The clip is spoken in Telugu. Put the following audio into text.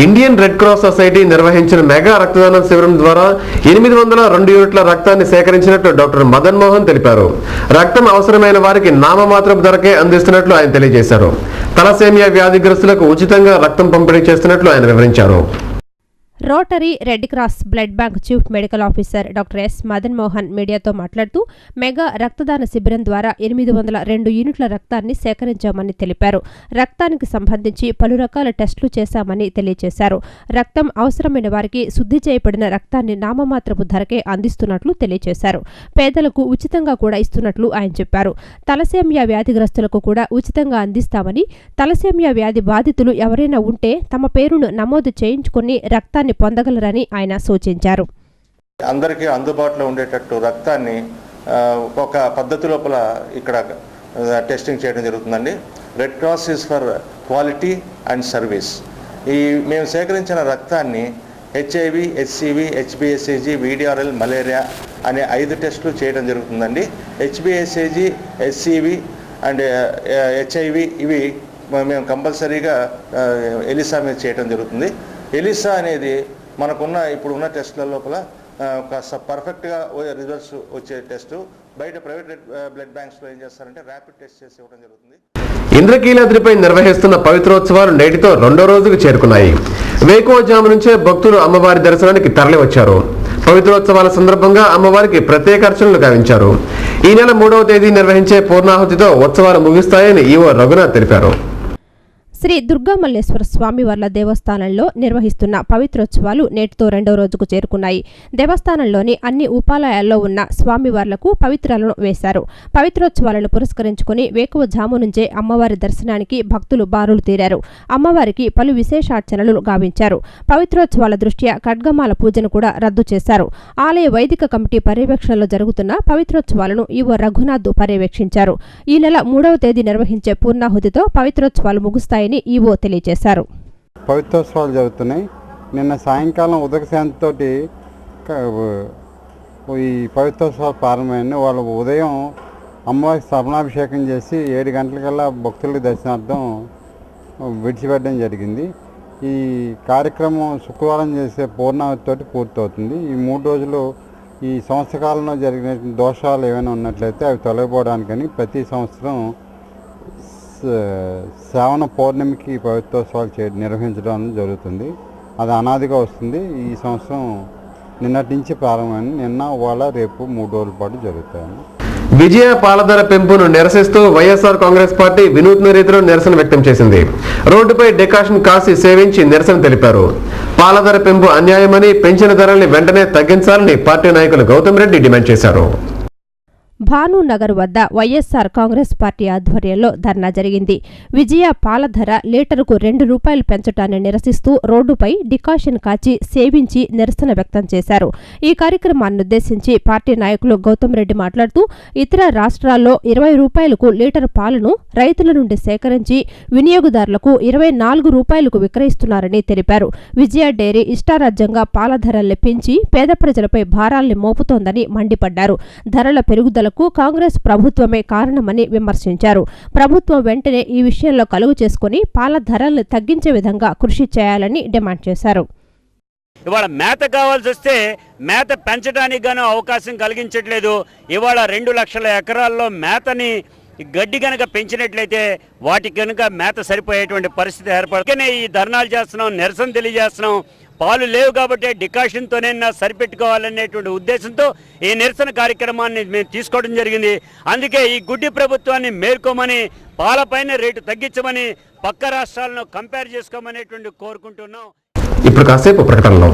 ఇండియన్ రెడ్ క్రాస్ సొసైటీ నిర్వహించిన మెగా రక్తదాన శిబిరం ద్వారా 802 యూనిట్ల రక్తాన్ని సేకరించినట్లు డాక్టర్ మదన్ మోహన్ తెలిపారు. రక్తం అవసరమైన వారికి నామమాత్రపు ధరకే అందిస్తున్నట్లు ఆయన తెలియజేశారు. తలసేమియా వ్యాధిగ్రస్తులకు ఉచితంగా రక్తం పంపిణీ చేస్తున్నట్లు ఆయన వివరించారు. Rotary red cross blood bank chief medical officer doctor yes Madan Mohan మీడియాతో మాట్లాడుతూ మెగా రక్తదాన శిబిరం ద్వారా 802 యూనిట్ల రక్తాన్ని సేకరించామని తెలిపారు. రక్తానికి సంబంధించి పలు రకాల టెస్టులు చేశామని తెలియజేశారు. రక్తం అవసరమైన వారికి శుద్ధి చేయబడిన రక్తాన్ని నామమాత్రపు ధరకే అందిస్తున్నట్లు తెలియజేశారు. పేదలకు ఉచితంగా కూడా ఇస్తున్నట్లు ఆయన చెప్పారు. తలసేమియా వ్యాధిగ్రస్తులకు కూడా ఉచితంగా అందిస్తామని, తలసేమియా వ్యాధి బాధితులు ఎవరైనా ఉంటే తమ పేరును నమోదు చేయించుకుని రక్తాన్ని పొందగలరని ఆయన సూచించారు. అందరికీ అందుబాటులో ఉండేటట్టు రక్తాన్ని ఒక పద్ధతి లోపల ఇక్కడ టెస్టింగ్ చేయడం జరుగుతుందండి. Red cross is for quality and service. మేము సేకరించిన రక్తాన్ని HIV, HCV, HBsAg, VDRL, malaria అనే 5 టెస్టులు చేయడం జరుగుతుందండి. HBsAg, HCV అండ్ HIV ఇవి మేము కంపల్సరీగా ఎలిసా మీద చేయడం జరుగుతుంది. ఎలిసా అనేది మనకున్న ఇప్పుడున్న టెస్టుల లోపల కాస్త పర్ఫెక్ట్గా రిజల్ట్స్ వచ్చే టెస్టు. బయట ప్రైవేట్ బ్లడ్ బ్యాంక్స్లో ఏం చేస్తారంటే ర్యాపిడ్ టెస్ట్ చేసి ఇవ్వడం జరుగుతుంది. ఇంద్రకీలాద్రిపై నిర్వహిస్తున్న పవిత్రోత్సవాలు నేటితో 2వ రోజుకు చేరుకున్నాయి. వేకువజాము నుంచే భక్తులు అమ్మవారి దర్శనానికి తరలివచ్చారు. పవిత్రోత్సవాల సందర్భంగా అమ్మవారికి ప్రత్యేక అర్చనలు గావించారు. ఈ నెల 3వ తేదీ నిర్వహించే పూర్ణాహుతితో ఉత్సవాలు ముగిస్తాయని ఈవో రఘునాథ్ తెలిపారు. శ్రీ దుర్గామల్లేశ్వర స్వామివార్ల దేవస్థానంలో నిర్వహిస్తున్న పవిత్రోత్సవాలు నేటితో 2వ రోజుకు చేరుకున్నాయి. దేవస్థానంలోని అన్ని ఉపాలయాల్లో ఉన్న స్వామివార్లకు పవిత్రాలను వేశారు. పవిత్రోత్సవాలను పురస్కరించుకుని వేకువజాము నుంచే అమ్మవారి దర్శనానికి భక్తులు బారులు తీరారు. అమ్మవారికి పలు విశేషార్చనలు గావించారు. పవిత్రోత్సవాల దృష్ట్యా ఖడ్గమాల పూజను కూడా రద్దు చేశారు. ఆలయ వైదిక కమిటీ పర్యవేక్షణలో జరుగుతున్న పవిత్రోత్సవాలను ఈవో రఘునాథ్ పర్యవేక్షించారు. ఈ నెల 3వ తేదీ నిర్వహించే పూర్ణాహుతితో పవిత్రోత్సవాలు ముగుస్తాయని ఈవో తెలియజేశారు. పవిత్రోత్సవాలు జరుగుతున్నాయి. నిన్న సాయంకాలం ఉదకశాంతితోటి ఈ పవిత్రోత్సవాలు ప్రారంభమైంది. వాళ్ళు ఉదయం అమ్మవారి స్థాపనాభిషేకం చేసి 7 గంటలకల్లా భక్తుల దర్శనార్థం విడిచిపెట్టడం జరిగింది. ఈ కార్యక్రమం శుక్రవారం చేసే పూర్ణావతితోటి పూర్తవుతుంది. ఈ 3 రోజులు ఈ సంవత్సరకాలంలో జరిగిన దోషాలు ఏమైనా ఉన్నట్లయితే అవి తొలగిపోవడానికని ప్రతి సంవత్సరం శ్రావణ పౌర్ణమికి పవిత్రోత్సవాలు నిర్వహించడం జరుగుతుంది. అది అనాదిగా వస్తుంది. ఈ సంవత్సరం నిన్నటి నుంచి ప్రారంభమైంది. నిన్న ఇవాళ రేపు 3 రోజుల పాటు జరుగుతాయి. విజయ పాలధర పెంపును నిరసిస్తూ వైఎస్ఆర్ కాంగ్రెస్ పార్టీ వినూత్న రీతిలో నిరసన వ్యక్తం చేసింది. రోడ్డుపై డెకాషన్ కాసి సేవించి నిరసన తెలిపారు. పాలధర పెంపు అన్యాయమని, పెంచిన ధరల్ని వెంటనే తగ్గించాలని పార్టీ నాయకులు గౌతమ్ రెడ్డి డిమాండ్ చేశారు. భానునగర్ వద్ద వైఎస్ఆర్ కాంగ్రెస్ పార్టీ ఆధ్వర్యంలో ధర్నా జరిగింది. విజయ పాలధర లీటరుకు 2 రూపాయలు పెంచడాన్ని నిరసిస్తూ రోడ్డుపై డికాషన్ కాచి సేవించి నిరసన వ్యక్తం చేశారు. ఈ కార్యక్రమాన్నుద్దేశించి పార్టీ నాయకులు గౌతమ్ రెడ్డి మాట్లాడుతూ ఇతర రాష్ట్రాల్లో 20 రూపాయలకు లీటర్ పాలను రైతుల నుండి సేకరించి వినియోగదారులకు 24 రూపాయలకు విక్రయిస్తున్నారని తెలిపారు. విజయ డైరీ ఇష్టారాజ్యంగా పాలధరల్ని పెంచి పేద ప్రజలపై భారాల్ని మోపుతోందని మండిపడ్డారు. ధరల పెరుగుదల కాంగ్రెస్ ప్రభుత్వమే కారణమని విమర్శించారు. ప్రభుత్వం వెంటనే ఈ విషయంలో కలుగు చేసుకుని పాల ధరలను తగ్గించే విధంగా కృషి చేయాలని డిమాండ్ చేశారు. ఇవాళ మేత కావాల్సి వస్తే మేత పెంచడానికి గాను అవకాశం కలిగించట్లేదు. ఇవాళ 2 లక్షల ఎకరాల్లో మేతని గడ్డి కనుక పెంచినట్లయితే వాటికి కనుక మేత సరిపోయేటువంటి పరిస్థితి ఏర్పడుతుంది. ఈ ధర్నాలు చేస్తున్నాం, నిరసన తెలియజేస్తున్నాం. పాలు లేవు కాబట్టి డికాషన్తోనే సరిపెట్టుకోవాలనేటువంటి ఉద్దేశంతో ఈ నిరసన కార్యక్రమాన్ని మేము తీసుకోవడం జరిగింది. అందుకే ఈ గుడ్డి ప్రభుత్వాన్ని మేల్కోమని, పాలపైన రేటు తగ్గించమని, పక్క రాష్ట్రాలను కంపేర్ చేసుకోమనేటువంటి కోరుకుంటున్నాం. ఇప్పుడు కాసేపు ప్రకటనలో